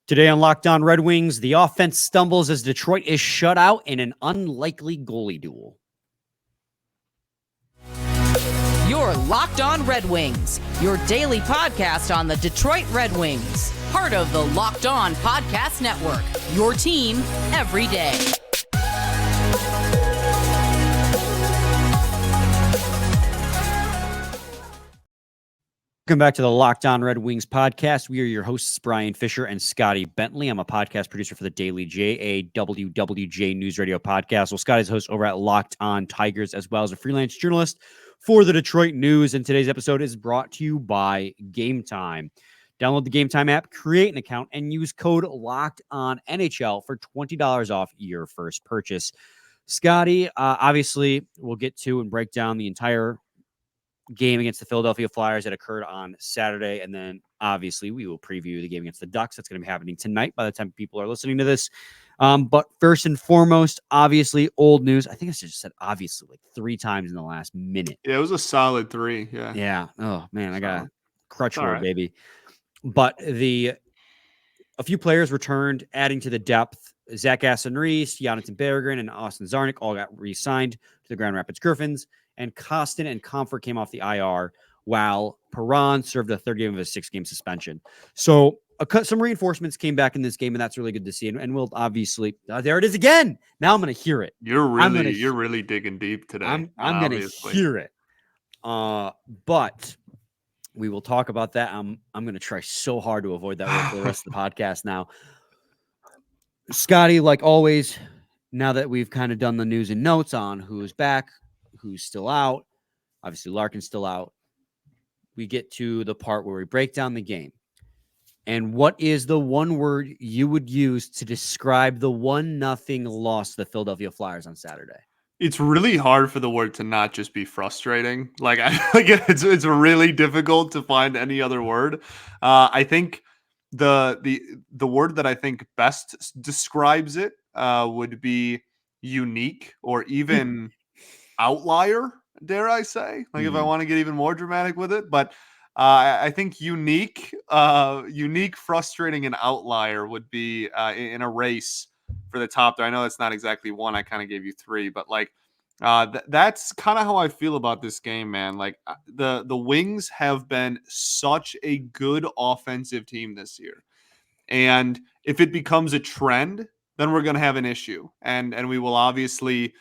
Today on Locked On Red Wings, the offense stumbles as Detroit is shut out in an unlikely goalie duel. You're Locked On Red Wings, your daily podcast on the Detroit Red Wings. Part of the Locked On Podcast Network, your team every day. Welcome back to the Locked On Red Wings podcast. We are your hosts, Brian Fisher and Scotty Bentley. I'm a podcast producer for the Daily JAWWJ News Radio podcast. Well, Scotty's host over at Locked On Tigers, as well as a freelance journalist for the Detroit News. And today's episode is brought to you by Game Time. Download the Game Time app, create an account, and use code LOCKEDONNHL for $20 off your first purchase. Scotty, obviously, we'll get to and break down the entire game against the Philadelphia Flyers that occurred on Saturday. And then obviously we will preview the game against the Ducks. That's going to be happening tonight by the time people are listening to this. But first and foremost, obviously old news. I think I just said obviously like 3 times in the last minute. Yeah, it was a solid 3. Yeah. Yeah. Oh man, I got a crutch All roll, right. baby. But a few players returned, adding to the depth. Zach Aston-Reese, Jonathan Berggren, and Austin Czarnik all got re-signed to the Grand Rapids Griffins. And Kostin and Compher came off the IR, while Perron served a third game of a 6-game suspension. So some reinforcements came back in this game, and that's really good to see. And we'll obviously there it is again. Now I'm going to hear it. You're really digging deep today. I'm going to hear it. But we will talk about that. I'm going to try so hard to avoid that word for the rest of the podcast now. Scotty, like always, now that we've kind of done the news and notes on who's back, who's still out, obviously Larkin's still out, we get to the part where we break down the game. And what is the one word you would use to describe the 1-0 loss to the Philadelphia Flyers on Saturday? It's really hard for the word to not just be frustrating. Like it's really difficult to find any other word. I think the word that I think best describes it would be unique, or even outlier, dare I say, like if I want to get even more dramatic with it. But I think unique, frustrating, and outlier would be in a race for the top there. I know it's not exactly one. I kind of gave you 3, but like that's kind of how I feel about this game, man. Like the Wings have been such a good offensive team this year, and if it becomes a trend, then we're going to have an issue, and we will obviously,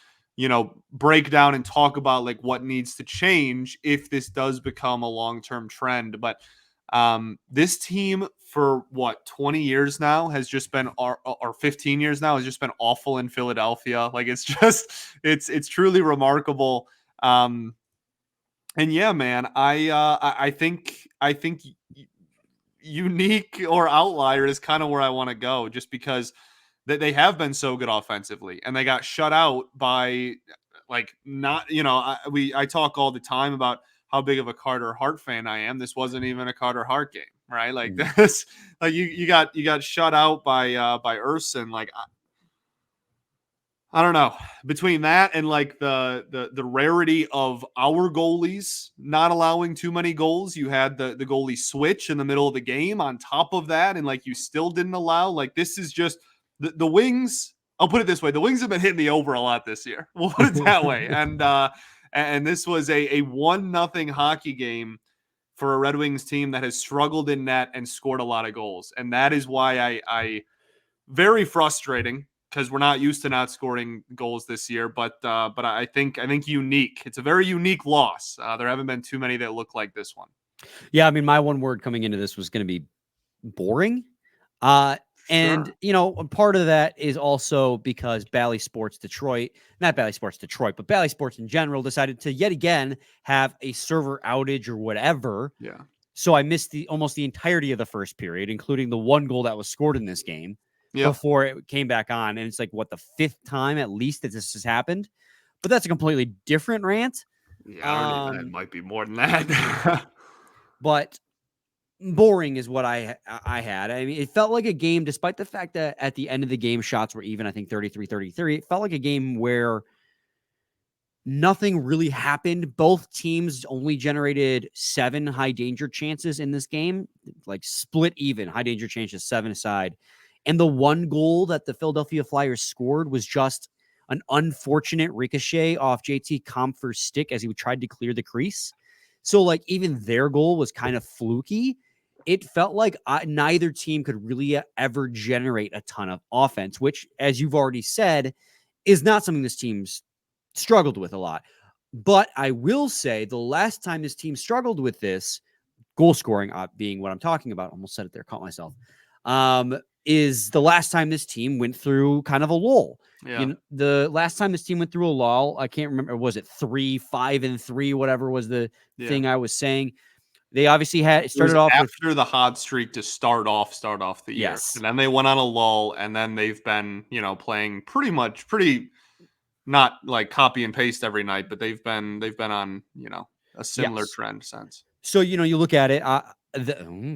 break down and talk about like what needs to change if this does become a long-term trend. But this team for 20 years now has just been, or 15 years now, has just been awful in Philadelphia. Like it's truly remarkable. And yeah, man, I think unique or outlier is kind of where I want to go, just because they have been so good offensively, and they got shut out by I talk all the time about how big of a Carter Hart fan I am. This wasn't even a Carter Hart game, right? Like this, like you got shut out by Urson. Like I don't know, between that and like the rarity of our goalies not allowing too many goals, you had the goalie switch in the middle of the game on top of that, and like you still didn't allow. Like this is just the Wings. I'll put it this way: the Wings have been hitting the over a lot this year. We'll put it that way. And this was a 1-0 hockey game for a Red Wings team that has struggled in net and scored a lot of goals, and that is why I very frustrating, because we're not used to not scoring goals this year. But I think unique. It's a very unique loss. There haven't been too many that look like this one. Yeah, I mean, my one word coming into this was going to be boring. And, part of that is also because Bally Sports Detroit, not Bally Sports Detroit, but Bally Sports in general, decided to yet again have a server outage or whatever. Yeah. So I missed almost the entirety of the first period, including the 1 goal that was scored in this game before it came back on. And it's like, what, the 5th time at least that this has happened? But that's a completely different rant. Yeah, it might be more than that. But boring is what I had. I mean, it felt like a game, despite the fact that at the end of the game, shots were even, I think 33-33. It felt like a game where nothing really happened. Both teams only generated 7 high danger chances in this game, like split even. High danger chances 7 aside. And the one goal that the Philadelphia Flyers scored was just an unfortunate ricochet off JT Compher's stick as he tried to clear the crease. So, like, even their goal was kind of fluky. It felt like neither team could really ever generate a ton of offense, which, as you've already said, is not something this team's struggled with a lot. But I will say the last time this team struggled with this, goal scoring being what I'm talking about, almost said it there, caught myself, is the last time this team went through kind of a lull. Yeah. You know, the last time this team went through a lull, I can't remember, was it 3-5-3, whatever was the thing I was saying. They obviously had started off after the hot streak to start off the year. Yes. And then they went on a lull, and then they've been, playing pretty not like copy and paste every night, but they've been on, a similar trend since. So, you look at it,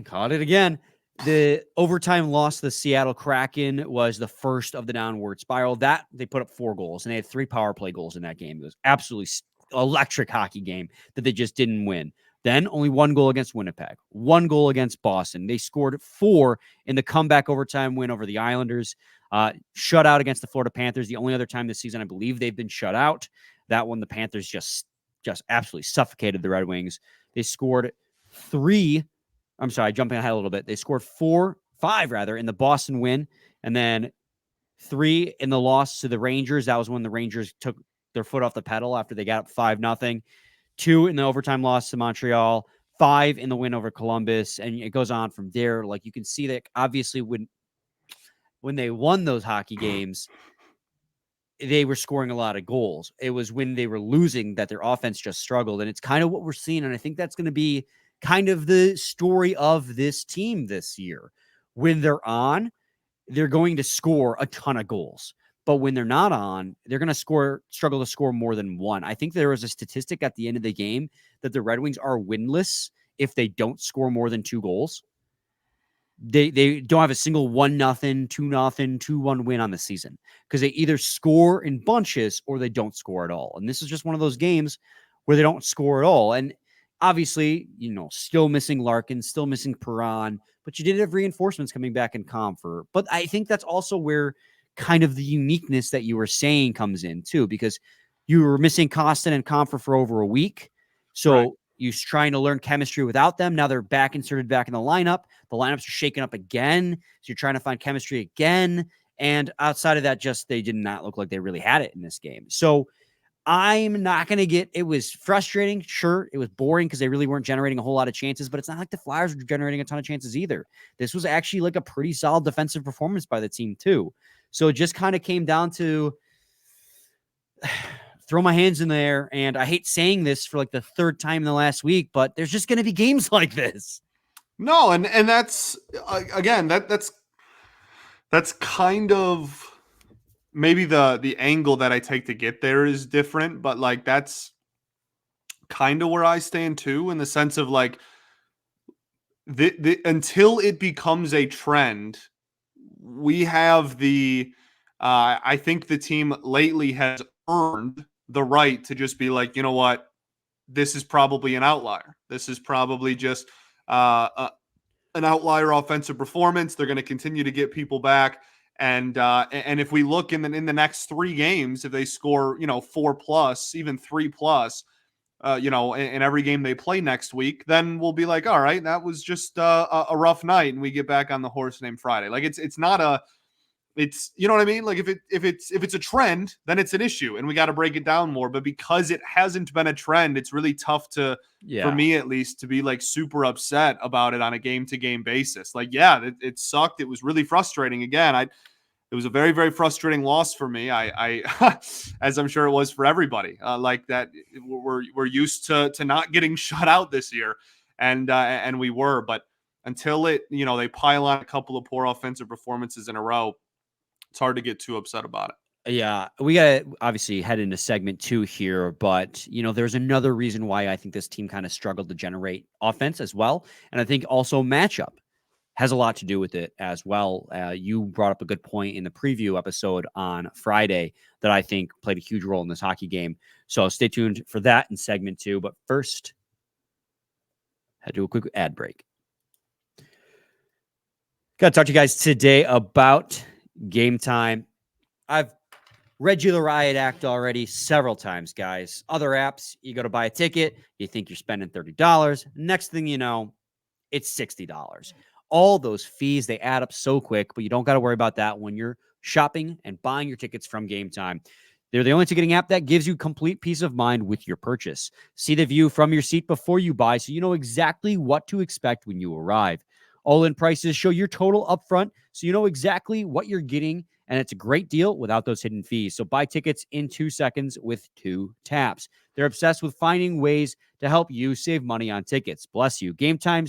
caught it again. The overtime loss to the Seattle Kraken was the first of the downward spiral. That they put up 4 goals, and they had 3 power play goals in that game. It was absolutely electric hockey game that they just didn't win. Then only 1 goal against Winnipeg, 1 goal against Boston. They scored 4 in the comeback overtime win over the Islanders. Shut out against the Florida Panthers. The only other time this season I believe they've been shut out. That one, the Panthers just absolutely suffocated the Red Wings. They scored 3. I'm sorry, jumping ahead a little bit. They scored 5 in the Boston win, and then 3 in the loss to the Rangers. That was when the Rangers took their foot off the pedal after they got up 5-0. 2 in the overtime loss to Montreal, 5 in the win over Columbus, and it goes on from there. Like, you can see that obviously when they won those hockey games, they were scoring a lot of goals. It was when they were losing that their offense just struggled, and it's kind of what we're seeing, and I think that's going to be kind of the story of this team this year. When they're on, they're going to score a ton of goals. But when they're not on, they're going to struggle to score more than 1. I think there was a statistic at the end of the game that the Red Wings are winless if they don't score more than 2 goals. They don't have a single 1-0, 2-0, 2-1 win on the season because they either score in bunches or they don't score at all. And this is just one of those games where they don't score at all. And obviously, still missing Larkin, still missing Perron, but you did have reinforcements coming back in Compher. But I think that's also where kind of the uniqueness that you were saying comes in too, because you were missing Kostin and Compher for over a week. So you're trying to learn chemistry without them. Now they're inserted back in the lineup. The lineups are shaken up again. So you're trying to find chemistry again. And outside of that, they did not look like they really had it in this game. So I'm not going to it was frustrating. Sure, it was boring because they really weren't generating a whole lot of chances, but it's not like the Flyers were generating a ton of chances either. This was actually like a pretty solid defensive performance by the team too. So it just kind of came down to throw my hands in the air. And I hate saying this for like the 3rd time in the last week, but there's just going to be games like this. No, and that's again, that's kind of maybe the angle that I take to get there is different, but like that's kind of where I stand too, in the sense of like until it becomes a trend, we have I think the team lately has earned the right to just be like, you know what, this is probably an outlier. This is probably just an outlier offensive performance. They're going to continue to get people back. And if we look in the next 3 games, if they score, 4+, even 3+, in every game they play next week, then we'll be like, all right, that was just a rough night, and we get back on the horse named Friday. Like it's not it's, you know what I mean? Like if it's a trend, then it's an issue, and we got to break it down more. But because it hasn't been a trend, it's really tough for me at least, to be like super upset about it on a game-to-game basis. Like, yeah, it sucked. It was really frustrating. Again, it was a very, very frustrating loss for me. I as I'm sure it was for everybody. Like that, we're used to not getting shut out this year, and we were. But until they pile on a couple of poor offensive performances in a row, it's hard to get too upset about it. Yeah, we got to obviously head into segment 2 here, but there's another reason why I think this team kind of struggled to generate offense as well, and I think also matchup has a lot to do with it as well. You brought up a good point in the preview episode on Friday that I think played a huge role in this hockey game. So stay tuned for that in segment 2. But first, had to do a quick ad break. Got to talk to you guys today about Game Time. I've read you the riot act already several times, guys. Other apps, you go to buy a ticket, you think you're spending $30. Next thing you know, it's $60. All those fees, they add up so quick, but you don't got to worry about that when you're shopping and buying your tickets from Game Time. They're the only ticketing app that gives you complete peace of mind with your purchase. See the view from your seat before you buy so you know exactly what to expect when you arrive. All-in prices show your total upfront so you know exactly what you're getting, and it's a great deal without those hidden fees. So buy tickets in 2 seconds with 2 taps. They're obsessed with finding ways to help you save money on tickets. Bless you. Game Time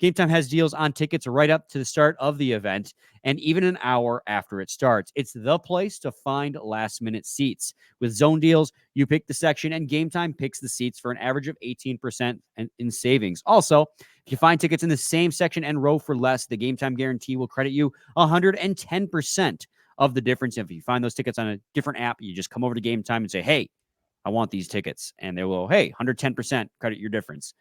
has deals on tickets right up to the start of the event and even an hour after it starts. It's the place to find last-minute seats. With zone deals, you pick the section and Game Time picks the seats for an average of 18% in savings. Also, if you find tickets in the same section and row for less, the Game Time guarantee will credit you 110% of the difference. If you find those tickets on a different app, you just come over to Game Time and say, hey, I want these tickets. And they will, hey, 110% credit your difference.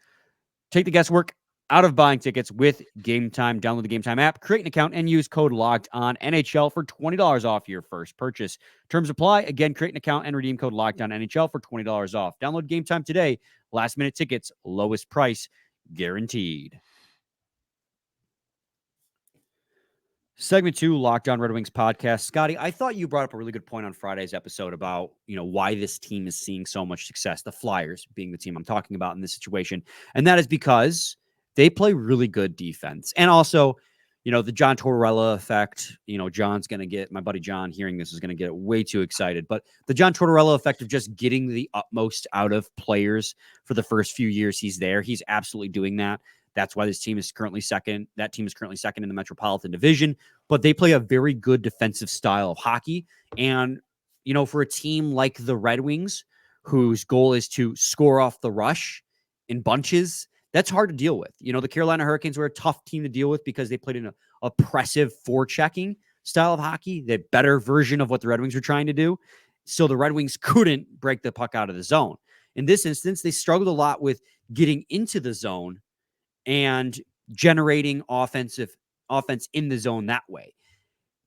Take the guesswork out of buying tickets with Game Time. Download the Game Time app, create an account, and use code LOCKEDONNHL for $20 off your first purchase. Terms apply. Again, create an account and redeem code LOCKEDONNHL for $20 off. Download Game Time today. Last-minute tickets, lowest price, guaranteed. Segment 2, Locked On Red Wings podcast. Scotty, I thought you brought up a really good point on Friday's episode about, why this team is seeing so much success, the Flyers being the team I'm talking about in this situation. And that is because they play really good defense. And also, the John Tortorella effect, John's going to get, my buddy John hearing this is going to get way too excited. But the John Tortorella effect of just getting the utmost out of players for the first few years he's there, he's absolutely doing that. That's why this team is currently second. That team is currently second in the Metropolitan Division, but they play a very good defensive style of hockey. And, for a team like the Red Wings, whose goal is to score off the rush in bunches, that's hard to deal with. The Carolina Hurricanes were a tough team to deal with because they played in an oppressive forechecking style of hockey, the better version of what the Red Wings were trying to do. So the Red Wings couldn't break the puck out of the zone. In this instance, they struggled a lot with getting into the zone and generating offense in the zone that way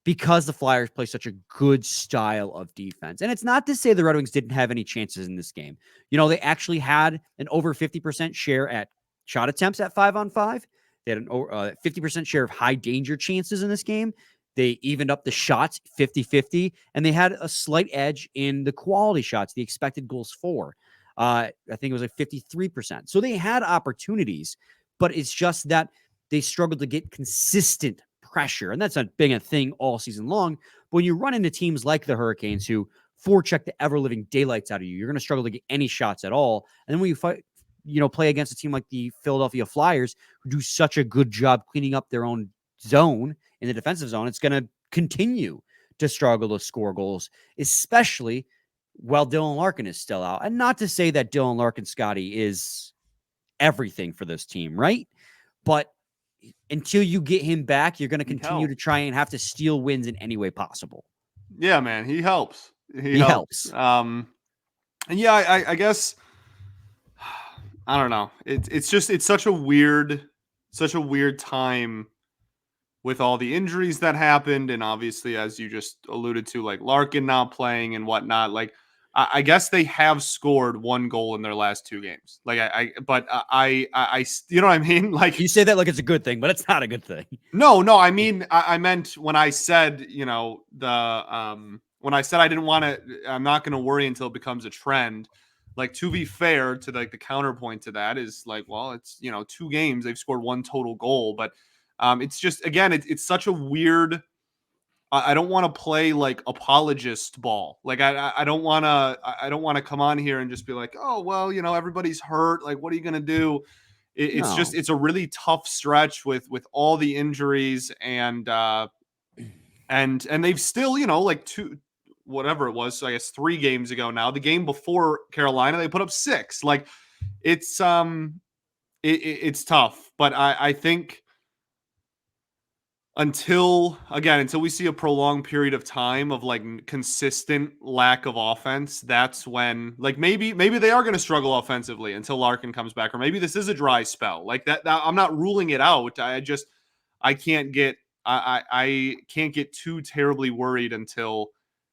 because the Flyers play such a good style of defense. And it's not to say the Red Wings didn't have any chances in this game. They actually had an over 50% share at shot attempts at 5-on-5. They had an 50% share of high danger chances in this game. They evened up the shots 50-50, and they had a slight edge in the quality shots, the expected goals for. I think it was like 53%. So they had opportunities, but it's just that they struggled to get consistent pressure. And that's not being a thing all season long. But when you run into teams like the Hurricanes who forecheck the ever-living daylights out of you, you're going to struggle to get any shots at all. And then when you play against a team like the Philadelphia Flyers, who do such a good job cleaning up their own zone in the defensive zone, it's going to continue to struggle to score goals, especially while Dylan Larkin is still out. And not to say that Dylan Larkin, Scotty, is everything for this team, right? But until you get him back, you're going to continue to try and have to steal wins in any way possible. Yeah, man, he helps. He helps. And yeah, I guess I don't know. It's such a weird time with all the injuries that happened, and obviously, as you just alluded to, like Larkin not playing and whatnot. Like, I guess they have scored 1 goal in their last 2 games. Like, I you know what I mean? Like, you say that like it's a good thing, but it's not a good thing. No, I mean, I meant when I said, when I said I'm not going to worry until it becomes a trend. Like, to be fair to the counterpoint to that is like, well, it's, 2 games, they've scored 1 total goal, but it's just, again, it's such a weird, I don't want to play like apologist ball. Like, I don't want to come on here and just be like, oh, well, everybody's hurt. Like, what are you going to do? It's just, it's a really tough stretch with all the injuries and they've still, like 2, whatever it was. So I guess 3 games ago now, the game before Carolina, they put up 6. Like, it's tough, but I think until we see a prolonged period of time of like consistent lack of offense, that's when like maybe they are going to struggle offensively until Larkin comes back, or maybe this is a dry spell like that. I'm not ruling it out. I can't get I can't get too terribly worried until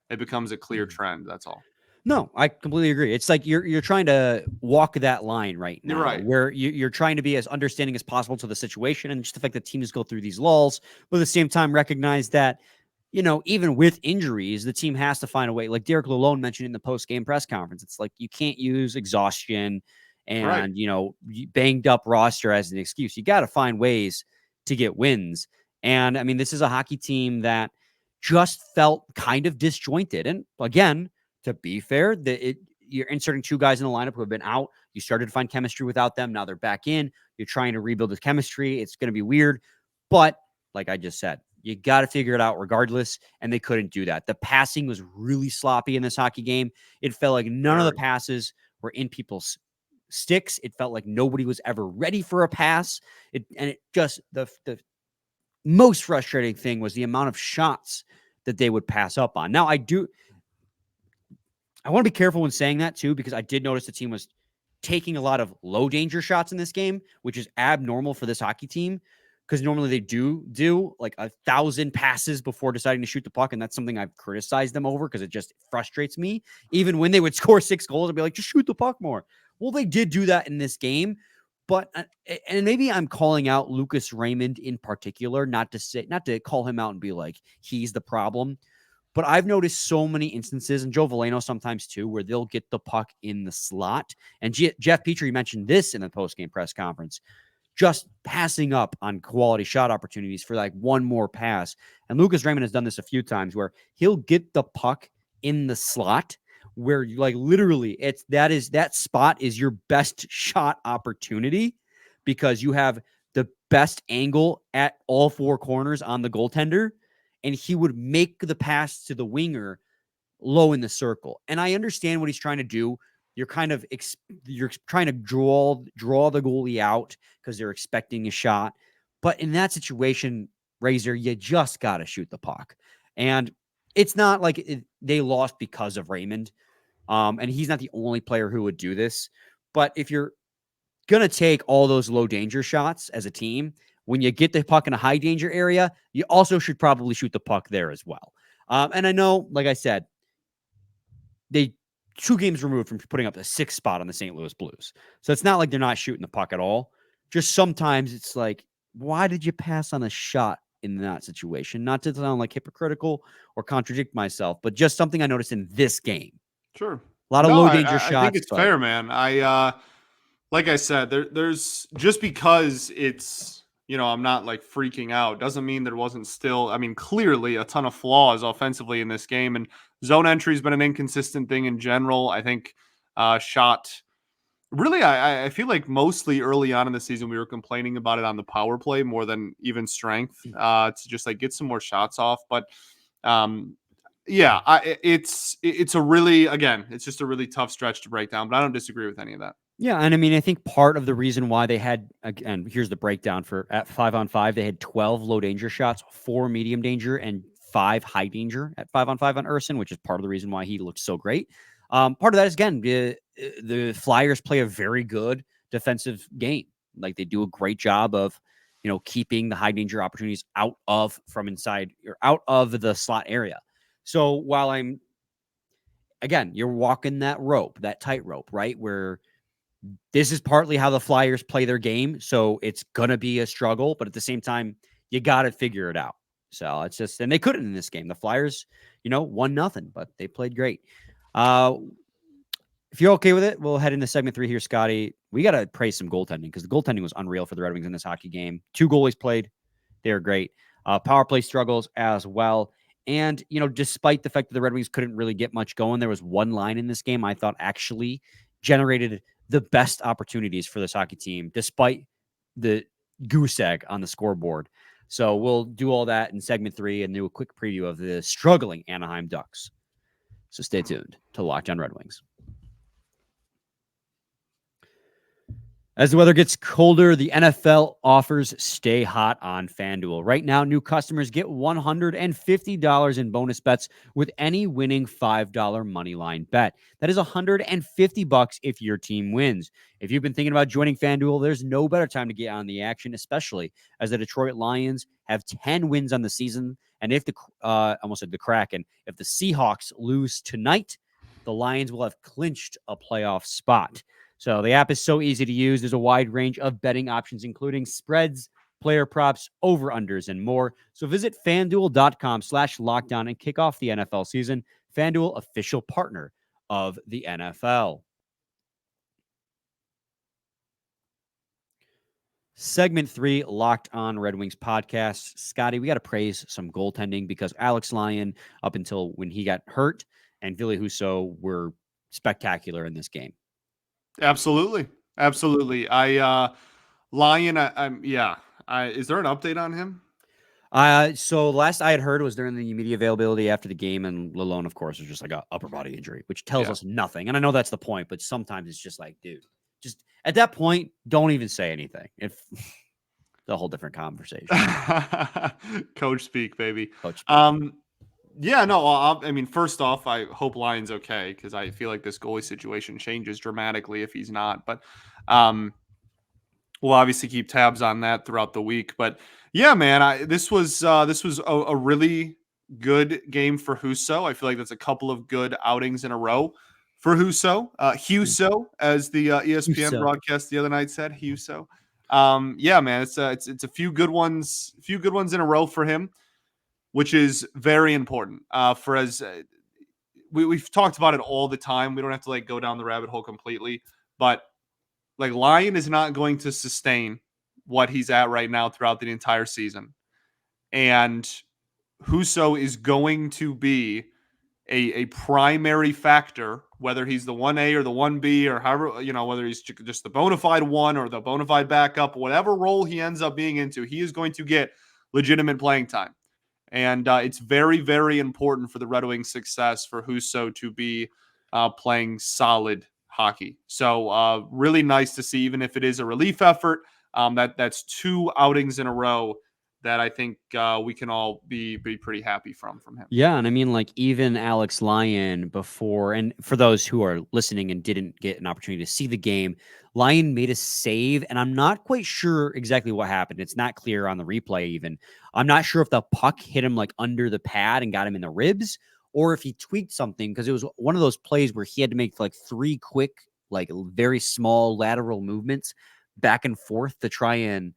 it becomes a clear trend. That's all. No, I completely agree. It's like you're trying to walk that line right You're now, right. where you're trying to be as understanding as possible to the situation, and just the fact that teams go through these lulls, but at the same time recognize that, even with injuries, the team has to find a way. Like Derek Lalone mentioned in the post-game press conference, it's like you can't use exhaustion Right. and banged up roster as an excuse. You got to find ways to get wins, and I mean this is a hockey team that just felt kind of disjointed, and again, to be fair, you're inserting two guys in the lineup who have been out. You started to find chemistry without them. Now they're back in. You're trying to rebuild the chemistry. It's going to be weird. But like I just said, you got to figure it out regardless. And they couldn't do that. The passing was really sloppy in this hockey game. It felt like none of the passes were in people's sticks. It felt like nobody was ever ready for a pass. The most frustrating thing was the amount of shots that they would pass up on. Now, I want to be careful when saying that too, because I did notice the team was taking a lot of low danger shots in this game, which is abnormal for this hockey team, because normally they do like 1,000 passes before deciding to shoot the puck. And that's something I've criticized them over because it just frustrates me. Even when they would score 6 goals, I'd be like, just shoot the puck more. Well, they did do that in this game. But, and maybe I'm calling out Lucas Raymond in particular, not to call him out and be like, he's the problem. But I've noticed so many instances, and Joe Veleno sometimes too, where they'll get the puck in the slot. And Jeff Petrie mentioned this in the post-game press conference, just passing up on quality shot opportunities for like one more pass. And Lucas Raymond has done this a few times where he'll get the puck in the slot where like literally that spot is your best shot opportunity because you have the best angle at all 4 corners on the goaltender. And he would make the pass to the winger low in the circle. And I understand what he's trying to do. You're kind of you're trying to draw the goalie out because they're expecting a shot. But in that situation, Razor, you just got to shoot the puck. And it's not like they lost because of Raymond. And he's not the only player who would do this. But if you're going to take all those low danger shots as a team, when you get the puck in a high danger area, you also should probably shoot the puck there as well. And I know, like I said, they 2 games removed from putting up the 6th spot on the St. Louis Blues. So it's not like they're not shooting the puck at all. Just sometimes it's like, why did you pass on a shot in that situation? Not to sound like hypocritical or contradict myself, but just something I noticed in this game. Sure. A lot of low danger shots. I think it's fair, man. Like I said, there's just because it's, I'm not like freaking out doesn't mean there wasn't still, clearly a ton of flaws offensively in this game. And zone entry has been an inconsistent thing in general. I think shot really, I feel like mostly early on in the season, we were complaining about it on the power play more than even strength to just like get some more shots off. But yeah, it's a really, again, it's just a really tough stretch to break down, but I don't disagree with any of that. Yeah, and I think part of the reason why they had, again, here's the breakdown for at 5-on-5, they had 12 low danger shots, 4 medium danger, and 5 high danger at 5-on-5 on Urson, which is part of the reason why he looks so great. Part of that is, again, the Flyers play a very good defensive game. Like they do a great job of, keeping the high danger opportunities out of the slot area. So while you're walking that tightrope, right? Where this is partly how the Flyers play their game. So it's going to be a struggle, but at the same time, you got to figure it out. So it's just, and they couldn't in this game. The Flyers, 1-0, but they played great. If you're okay with it, we'll head into segment 3 here, Scotty. We got to praise some goaltending because the goaltending was unreal for the Red Wings in this hockey game. 2 goalies played. They were great. Power play struggles as well. And, despite the fact that the Red Wings couldn't really get much going, there was one line in this game I thought actually generated the best opportunities for this hockey team, despite the goose egg on the scoreboard. So we'll do all that in segment 3 and do a quick preview of the struggling Anaheim Ducks. So stay tuned to Locked On Red Wings. As the weather gets colder, the NFL offers stay hot on FanDuel. Right now, new customers get $150 in bonus bets with any winning $5 moneyline bet. That is $150 if your team wins. If you've been thinking about joining FanDuel, there's no better time to get on the action, especially as the Detroit Lions have 10 wins on the season. And if the almost said the Kraken, if the Seahawks lose tonight, the Lions will have clinched a playoff spot. So the app is so easy to use. There's a wide range of betting options, including spreads, player props, over-unders, and more. So visit FanDuel.com/lockdown and kick off the NFL season. FanDuel, official partner of the NFL. Segment 3, Locked On Red Wings podcast. Scotty, we got to praise some goaltending because Alex Lyon, up until when he got hurt, and Ville Husso were spectacular in this game. Absolutely. Absolutely. Lion, is there an update on him? So last I had heard was during the media availability after the game, and Lalone, of course, was just like a upper body injury, which tells us nothing. And I know that's the point, but sometimes it's just like, dude, just at that point, don't even say anything. If a whole different conversation. Coach speak, baby. Coach. Yeah, no, I mean, first off, I hope Lyon's okay because I feel like this goalie situation changes dramatically if he's not. But we'll obviously keep tabs on that throughout the week. But yeah, man, this was a really good game for Husso. I feel like that's a couple of good outings in a row for Husso. Husso, as the ESPN broadcast the other night said, Husso. Yeah, man, it's a few good ones in a row for him, which is very important. We've talked about it all the time. We don't have to like go down the rabbit hole completely, but like Lyon is not going to sustain what he's at right now throughout the entire season, and Husso is going to be a primary factor, whether he's the 1A or the 1B or however, whether he's just the bona fide one or the bona fide backup, whatever role he ends up being into, he is going to get legitimate playing time. And it's very, very important for the Red Wings' success for Husso to be playing solid hockey. So really nice to see, even if it is a relief effort, that's 2 outings in a row that I think we can all be pretty happy from him. Yeah, and I mean, like, even Alex Lyon before, and for those who are listening and didn't get an opportunity to see the game, Lyon made a save, and I'm not quite sure exactly what happened. It's not clear on the replay even. I'm not sure if the puck hit him, like, under the pad and got him in the ribs, or if he tweaked something, because it was one of those plays where he had to make, like, 3 quick, like, very small lateral movements back and forth to try and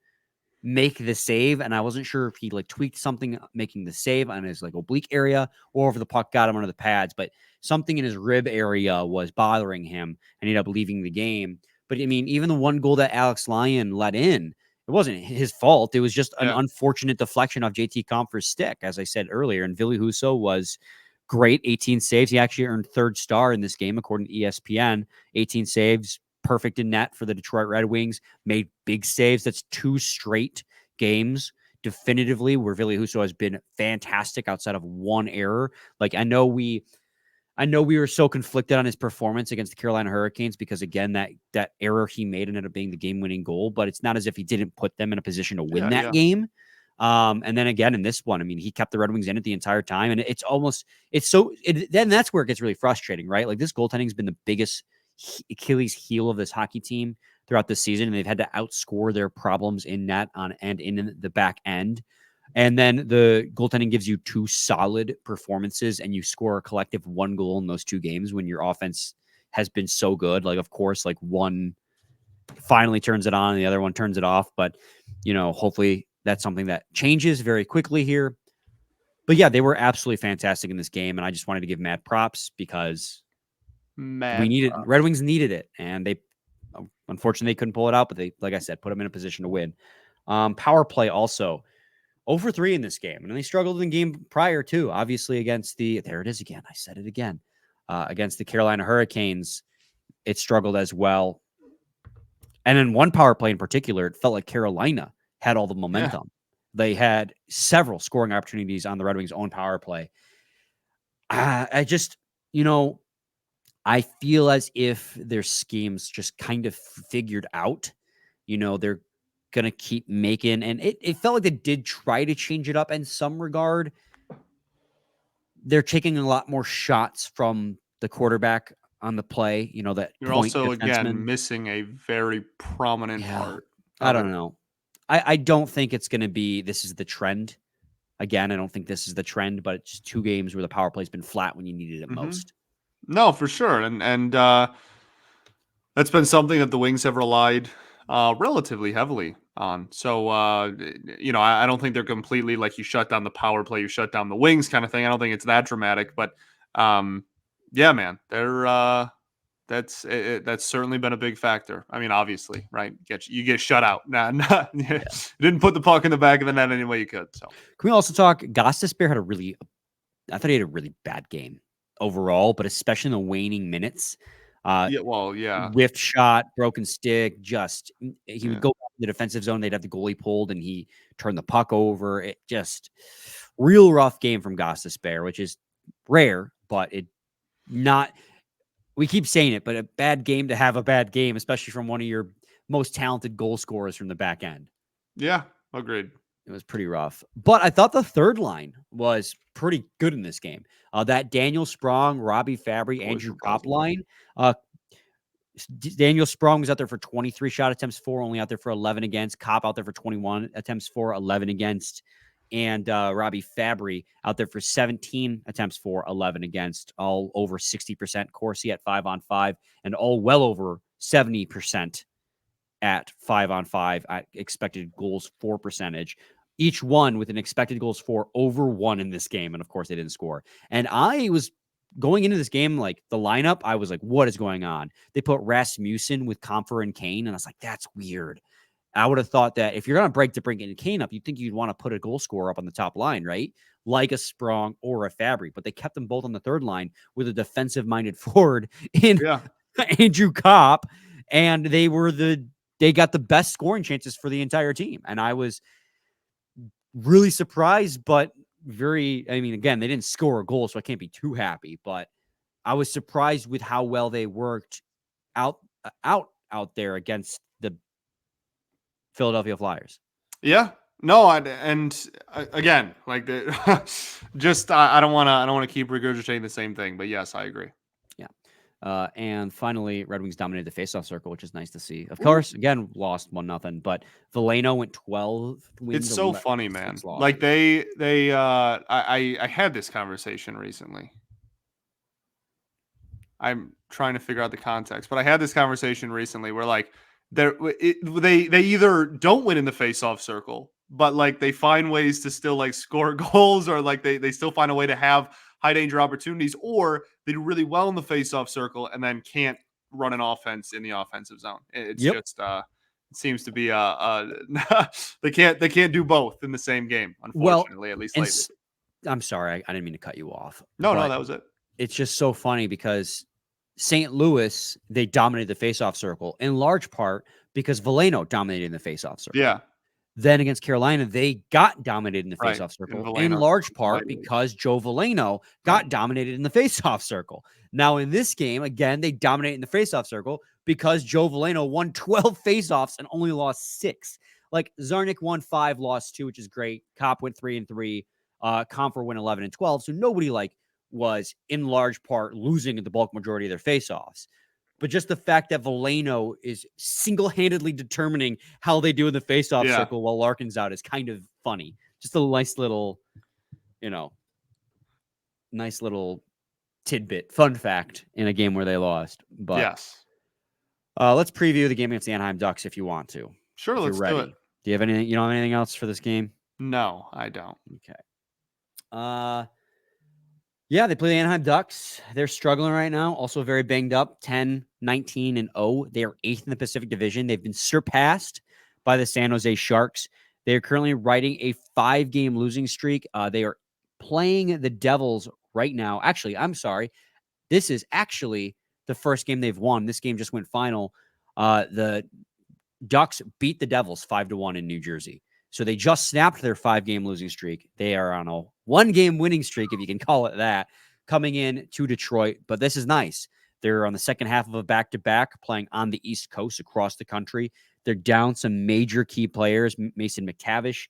make the save, and I wasn't sure if he like tweaked something making the save on his like oblique area or if the puck got him under the pads, but something in his rib area was bothering him and he ended up leaving the game. But I mean, even the one goal that Alex Lyon let in, it wasn't his fault. It was just an unfortunate deflection off JT Compher's stick, as I said earlier. And Ville Husso was great, 18 saves. He actually earned 3rd star in this game, according to ESPN. 18 saves, perfect in net for the Detroit Red Wings, made big saves. That's 2 straight games definitively where Ville Husso has been fantastic outside of 1 error. Like, I know we were so conflicted on his performance against the Carolina Hurricanes because, again, that error he made ended up being the game-winning goal, but it's not as if he didn't put them in a position to win that game. And then again, in this one, I mean, he kept the Red Wings in it the entire time, and then that's where it gets really frustrating, right? Like, this goaltending has been the biggest Achilles heel of this hockey team throughout the season, and they've had to outscore their problems in net and in the back end. And then the goaltending gives you 2 solid performances, and you score a collective 1 goal in those 2 games when your offense has been so good. Like, of course, like one finally turns it on and the other one turns it off. But, hopefully that's something that changes very quickly here. But yeah, they were absolutely fantastic in this game, and I just wanted to give mad props because Red Wings needed it, and they unfortunately they couldn't pull it out, but they, like I said, put them in a position to win. Power play also 0-for-3 in this game, and they struggled in the game prior too. Obviously against there it is again. I said it again. Against the Carolina Hurricanes, it struggled as well. And in one power play in particular, it felt like Carolina had all the momentum. They had several scoring opportunities on the Red Wings' own power play. I just, I feel as if their schemes just kind of figured out they're going to keep making, and it felt like they did try to change it up in some regard. They're taking a lot more shots from the quarterback on the play, that You're point also again defenseman. missing a very prominent Yeah. part. I don't know. I don't think it's going to be, this is the trend. Again, I don't think this is the trend, but it's just 2 games where the power play's been flat when you needed it most. No, for sure. And that's been something that the Wings have relied relatively heavily on. So, I don't think they're completely like you shut down the power play, you shut down the Wings kind of thing. I don't think it's that dramatic, but yeah, man, that's certainly been a big factor. I mean, obviously, right? You get shut out. You didn't put the puck in the back of the net any way you could. So, can we also talk? Gostisbehere had I thought he had a really bad game overall, but especially in the waning minutes. yeah. Whiff shot, broken stick, he would go back to the defensive zone. They'd have the goalie pulled, and he turned the puck over. It just real rough game from Gostisbehere, which is rare, but we keep saying it, but a bad game to have a bad game, especially from one of your most talented goal scorers from the back end. Yeah, agreed. It was pretty rough. But I thought the third line was pretty good in this game. That Daniel Sprong, Robbie Fabry, Andrew Kopp line. Daniel Sprong was out there for 23 shot attempts, 4 only out there for 11 against. Kopp out there for 21 attempts, 4, 11 against. And Robbie Fabry out there for 17 attempts, 4, 11 against. All over 60% Corsi at 5-on-5, and all well over 70% at 5-on-5 at expected goals for percentage. Each one with an expected goals for over 1 in this game. And of course, they didn't score. And I was going into this game, like the lineup, I was like, what is going on? They put Rasmussen with Compher and Kane, and I was like, that's weird. I would have thought that if you're going to bring in Kane up, you'd think you'd want to put a goal scorer up on the top line, right? Like a Sprong or a Fabry, but they kept them both on the third line with a defensive-minded forward in Andrew Kopp, and they got the best scoring chances for the entire team. And I was really surprised, but again, they didn't score a goal, so I can't be too happy, but I was surprised with how well they worked out there against the Philadelphia Flyers. Yeah. No, again, like I don't want to keep regurgitating the same thing, but yes, I agree. Yeah. And finally, Red Wings dominated the faceoff circle, which is nice to see. Of course, again, lost 1-0, but Veleno went 12 wins. It's so funny, man. Like I had this conversation recently. I'm trying to figure out the context, but I had this conversation recently where like they either don't win in the faceoff circle, but like they find ways to still like score goals, or like they still find a way to have high danger opportunities, or they do really well in the faceoff circle and then can't run an offense in the offensive zone. It's just it seems to be they can't do both in the same game, unfortunately, at least lately. I'm sorry, I didn't mean to cut you off. No, that was it. It's just so funny because St. Louis, they dominated the faceoff circle in large part because Veleno dominated in the faceoff circle. Yeah. Then against Carolina, they got dominated in the faceoff circle in large part because Joe Veleno got dominated in the faceoff circle. Now in this game, again, they dominated in the faceoff circle because Joe Veleno won 12 faceoffs and only lost 6. Like Zarnik won 5, lost 2, which is great. Kopp went 3-3. Compher went 11-12. So nobody was in large part losing the bulk majority of their faceoffs. But just the fact that Veleno is single-handedly determining how they do in the faceoff circle while Larkin's out is kind of funny. Just a nice little, tidbit, fun fact in a game where they lost. But yes, let's preview the game against the Anaheim Ducks if you want to. Sure, let's do it. Do you have anything? You don't have anything else for this game? No, I don't. Okay. Yeah, they play the Anaheim Ducks. They're struggling right now. Also very banged up. 10, 19, and 0. They are 8th in the Pacific Division. They've been surpassed by the San Jose Sharks. They are currently riding a 5-game losing streak. They are playing the Devils right now. Actually, I'm sorry. This is actually the first game they've won. This game just went final. The Ducks beat the Devils 5-1 in New Jersey. So they just snapped their 5-game losing streak. They are on a 1-game winning streak, if you can call it that, coming in to Detroit. But this is nice. They're on the second half of a back-to-back, playing on the East Coast across the country. They're down some major key players. Mason McTavish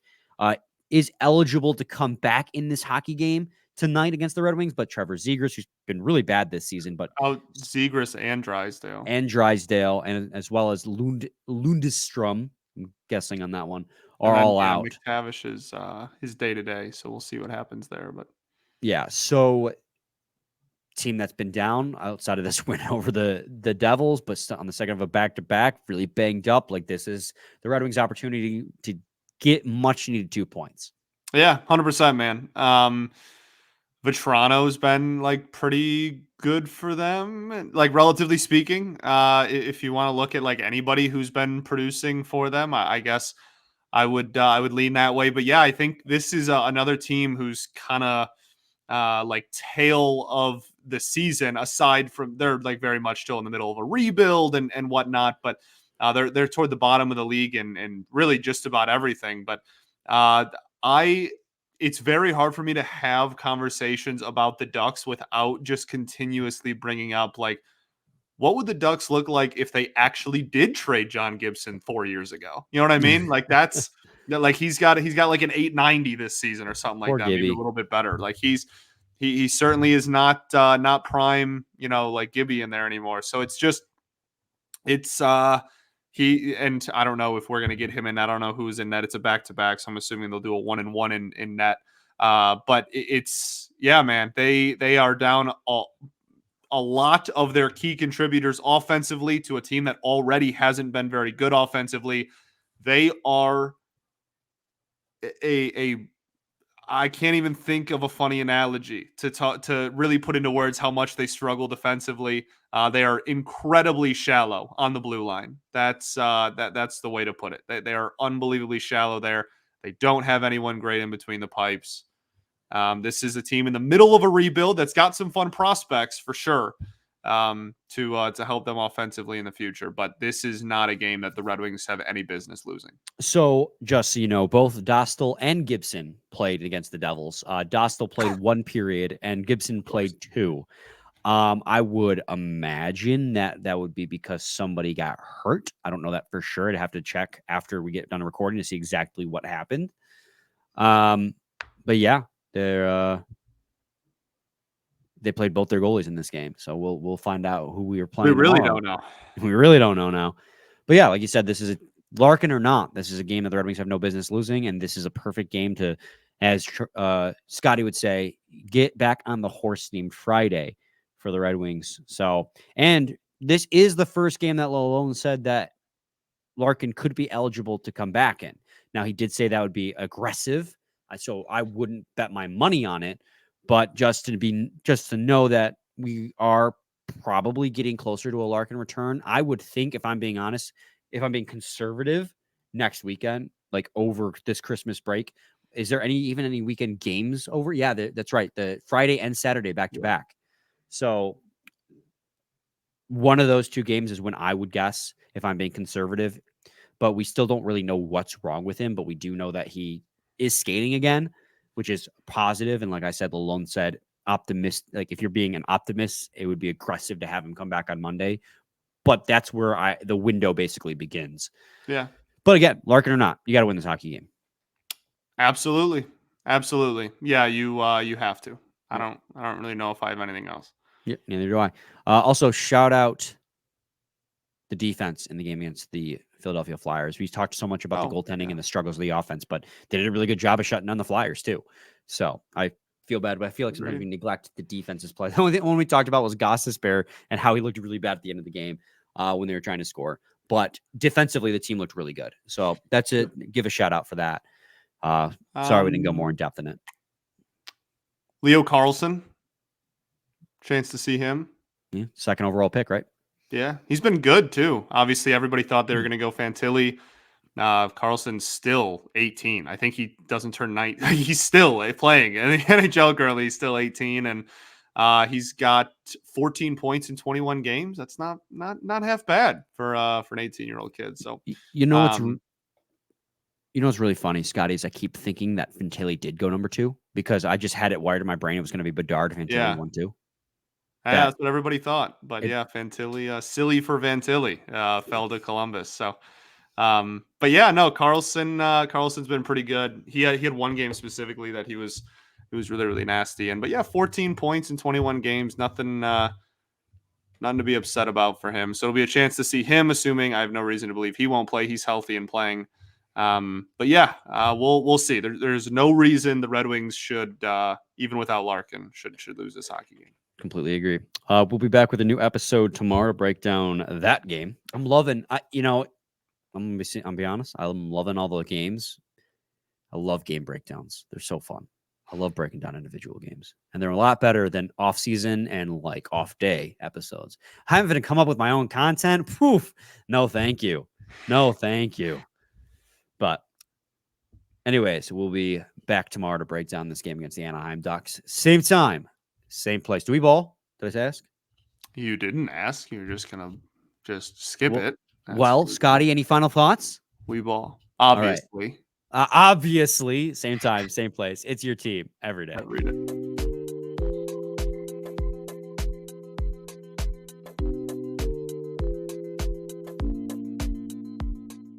is eligible to come back in this hockey game tonight against the Red Wings, but Trevor Zegras, who's been really bad this season, but Zegras and Drysdale. And Drysdale, and as well as Lundestrom, I'm guessing on that one, are all out. McTavish is his day-to-day, so we'll see what happens there. But yeah, so team that's been down outside of this win over the Devils, but on the second of a back-to-back, really banged up. Like, this is the Red Wings' opportunity to get much needed 2 points. Yeah, 100%, man. Vetrano's been like pretty good for them, like relatively speaking. If you want to look at like anybody who's been producing for them, I guess I would lean that way. But yeah, I think this is another team who's kind of like tail of the season. Aside from, they're like very much still in the middle of a rebuild and whatnot, but they're toward the bottom of the league and really just about everything. But it's very hard for me to have conversations about the Ducks without just continuously bringing up, like, what would the Ducks look like if they actually did trade John Gibson 4 years ago? You know what I mean? Like, that's like he's got like an 890 this season or something like that, Gibby. maybe a little bit better. Like he certainly is not prime, like Gibby in there anymore. So it's he, and I don't know if we're going to get him in. I don't know who's in net. It's a back-to-back, so I'm assuming they'll do a 1-1 in net. But yeah, man, they are down a lot of their key contributors offensively to a team that already hasn't been very good offensively. They are I can't even think of a funny analogy to really put into words how much they struggle defensively. They are incredibly shallow on the blue line. That's the way to put it. They are unbelievably shallow there. They don't have anyone great in between the pipes. This is a team in the middle of a rebuild that's got some fun prospects for sure to help them offensively in the future. But this is not a game that the Red Wings have any business losing. So just so you know, both Dostal and Gibson played against the Devils. Dostal played 1 period and Gibson played 2. I would imagine that would be because somebody got hurt. I don't know that for sure. I'd have to check after we get done recording to see exactly what happened. But yeah, they played both their goalies in this game, so we'll find out who we are playing. We really don't know. We really don't know now. But yeah, like you said, this is a Larkin or not. This is a game that the Red Wings have no business losing, and this is a perfect game to, as Scotty would say, get back on the horse named Friday for the Red Wings. So, and this is the first game that Lalone said that Larkin could be eligible to come back in. Now, he did say that would be aggressive, so I wouldn't bet my money on it. But just to know that we are probably getting closer to a Larkin return, I would think, if I'm being honest, if I'm being conservative, next weekend, like over this Christmas break. Is there even any weekend games over? Yeah, that's right. The Friday and Saturday back to back. So one of those 2 games is when I would guess, if I'm being conservative. But we still don't really know what's wrong with him. But we do know that he is skating again, which is positive. And like I said, Lalone said, optimist. Like, if you're being an optimist, it would be aggressive to have him come back on Monday. But that's where the window basically begins. Yeah. But again, Larkin or not, you got to win this hockey game. Absolutely. Yeah, you have to. I don't really know if I have anything else. Yeah, neither do I. Also, shout out the defense in the game against the Philadelphia Flyers. We talked so much about the goaltending and the struggles of the offense, but they did a really good job of shutting down the Flyers too. So I feel bad, but I feel like sometimes we neglect the defense's play. The only one we talked about was Gostisbehere and how he looked really bad at the end of the game when they were trying to score. But defensively, the team looked really good. So that's it. Give a shout out for that. Sorry we didn't go more in depth in it. Leo Carlson, chance to see him. Yeah, 2nd overall pick, right? Yeah, he's been good too. Obviously, everybody thought they were going to go Fantilli. Carlson's still 18. I think he doesn't turn 19. He's still playing in the NHL currently. He's still 18, and he's got 14 points in 21 games. That's not half bad for an 18-year-old kid. So you know what's really funny, Scotty, is I keep thinking that Fantilli did go number 2 because I just had it wired in my brain. It was going to be Bedard, Fantilli 1-2. Yeah, that's what everybody thought. But yeah, Fantilli, silly for Fantilli, fell to Columbus. So But yeah, no, Carlson's been pretty good. He had one game specifically that he was really, really nasty. But yeah, 14 points in 21 games, nothing to be upset about for him. So it'll be a chance to see him, assuming I have no reason to believe he won't play. He's healthy and playing. But yeah, we'll see. There's no reason the Red Wings should, even without Larkin, should lose this hockey game. Completely agree. We'll be back with a new episode tomorrow to break down that game. I'm loving, I'm gonna be honest. I'm loving all the games. I love game breakdowns. They're so fun. I love breaking down individual games, and they're a lot better than off-season and like off-day episodes. I haven't come up with my own content. Poof. No, thank you. No, thank you. But anyways, we'll be back tomorrow to break down this game against the Anaheim Ducks. Same time, same place. Do we ball? Did I ask? You didn't ask. You're just gonna skip it. Well, Scotty, any final thoughts? We ball. Obviously. Obviously, same time, same place. It's your team every day. Every day.